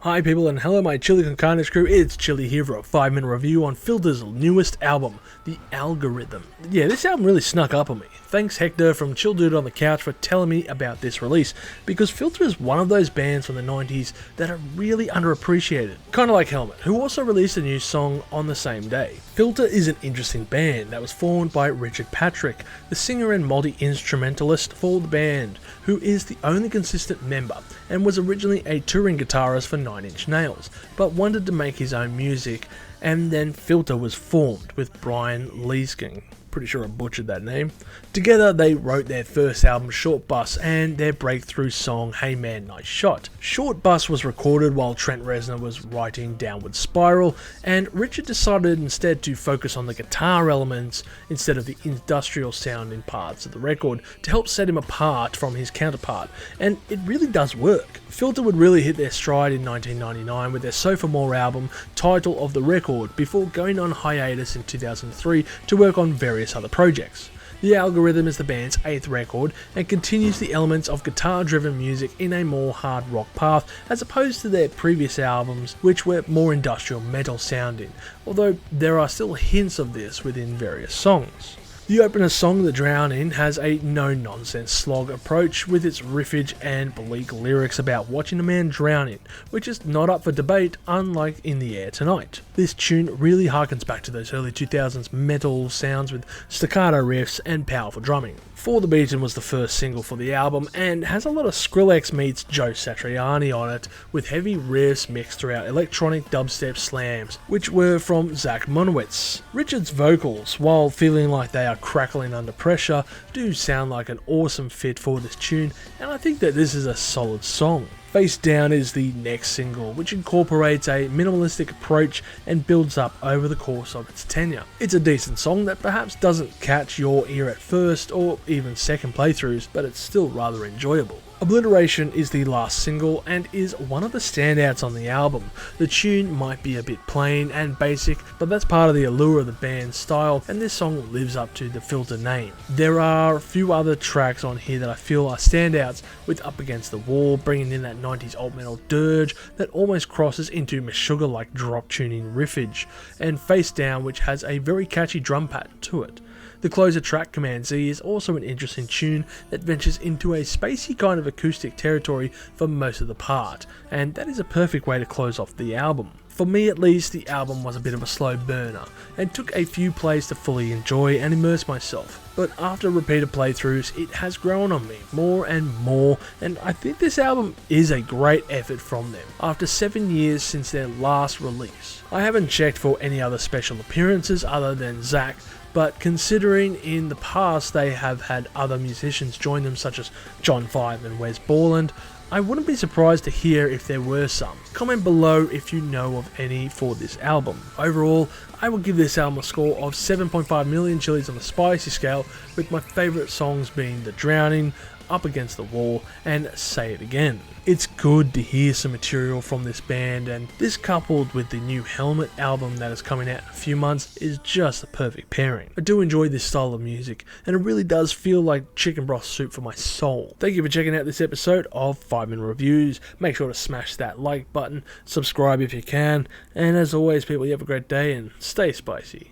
Hi people and hello my Chili Con Carnage crew, it's Chili here for a 5-minute review on Filter's newest album, The Algorithm. Yeah, this album really snuck up on me. Thanks Hector from Chill Dude on the Couch for telling me about this release, because Filter is one of those bands from the 90s that are really underappreciated. Kinda like Helmet, who also released a new song on the same day. Filter is an interesting band that was formed by Richard Patrick, the singer and multi-instrumentalist for the band, who is the only consistent member and was originally a touring guitarist for 9 Inch Nails, but wanted to make his own music, and then Filter was formed with Brian Leesking. Pretty sure I butchered that name. Together they wrote their first album Short Bus and their breakthrough song Hey Man Nice Shot. Short Bus was recorded while Trent Reznor was writing Downward Spiral, and Richard decided instead to focus on the guitar elements instead of the industrial sound in parts of the record to help set him apart from his counterpart, and it really does work. Filter would really hit their stride in 1999 with their Sophomore album, title of the record, before going on hiatus in 2003 to work on various other projects. The Algorithm is the band's 8th record and continues the elements of guitar-driven music in a more hard rock path as opposed to their previous albums, which were more industrial metal sounding, although there are still hints of this within various songs. The opener song, The Drowning, has a no-nonsense slog approach with its riffage and bleak lyrics about watching a man drowning, which is not up for debate unlike In the Air Tonight. This tune really harkens back to those early 2000s metal sounds with staccato riffs and powerful drumming. For the Beaten was the first single for the album and has a lot of Skrillex meets Joe Satriani on it, with heavy riffs mixed throughout electronic dubstep slams, which were from Zach Monowitz. Richard's vocals, while feeling like they are crackling under pressure, do sound like an awesome fit for this tune, and I think that this is a solid song. Face Down is the next single, which incorporates a minimalistic approach and builds up over the course of its tenure. It's a decent song that perhaps doesn't catch your ear at first or even second playthroughs, but it's still rather enjoyable. Obliteration is the last single and is one of the standouts on the album. The tune might be a bit plain and basic, but that's part of the allure of the band's style, and this song lives up to the Filter name. There are a few other tracks on here that I feel are standouts, with Up Against the Wall bringing in that 90s alt metal dirge that almost crosses into Meshuggah-like drop tuning riffage, and Face Down, which has a very catchy drum pattern to it. The closer track, Command Z, is also an interesting tune that ventures into a spacey kind of acoustic territory for most of the part, and that is a perfect way to close off the album. For me at least, the album was a bit of a slow burner, and took a few plays to fully enjoy and immerse myself, but after repeated playthroughs it has grown on me more and more, and I think this album is a great effort from them, after 7 years since their last release. I haven't checked for any other special appearances other than Zach, but considering in the past they have had other musicians join them such as John Five and Wes Borland, I wouldn't be surprised to hear if there were some. Comment below if you know of any for this album. Overall, I will give this album a score of 7.5 million chilies on the spicy scale, with my favourite songs being The Drowning, Up Against the Wall, and Say It Again. It's good to hear some material from this band, and this coupled with the new Helmet album that is coming out in a few months is just the perfect pairing. I do enjoy this style of music, and it really does feel like chicken broth soup for my soul. Thank you for checking out this episode of 5-Minute Reviews. Make sure to smash that like button, subscribe if you can, and as always people, you have a great day and stay spicy.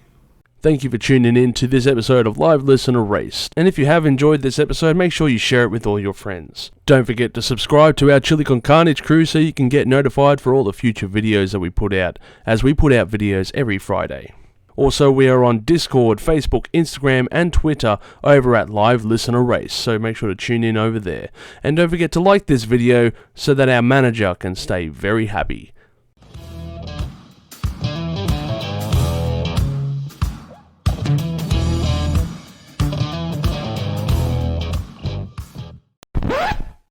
Thank you for tuning in to this episode of Live Listen Erased. And if you have enjoyed this episode, make sure you share it with all your friends. Don't forget to subscribe to our Chili Con Carnage crew so you can get notified for all the future videos that we put out, as we put out videos every Friday. Also, we are on Discord, Facebook, Instagram, and Twitter over at Live Listen Erased, so make sure to tune in over there. And don't forget to like this video so that our manager can stay very happy.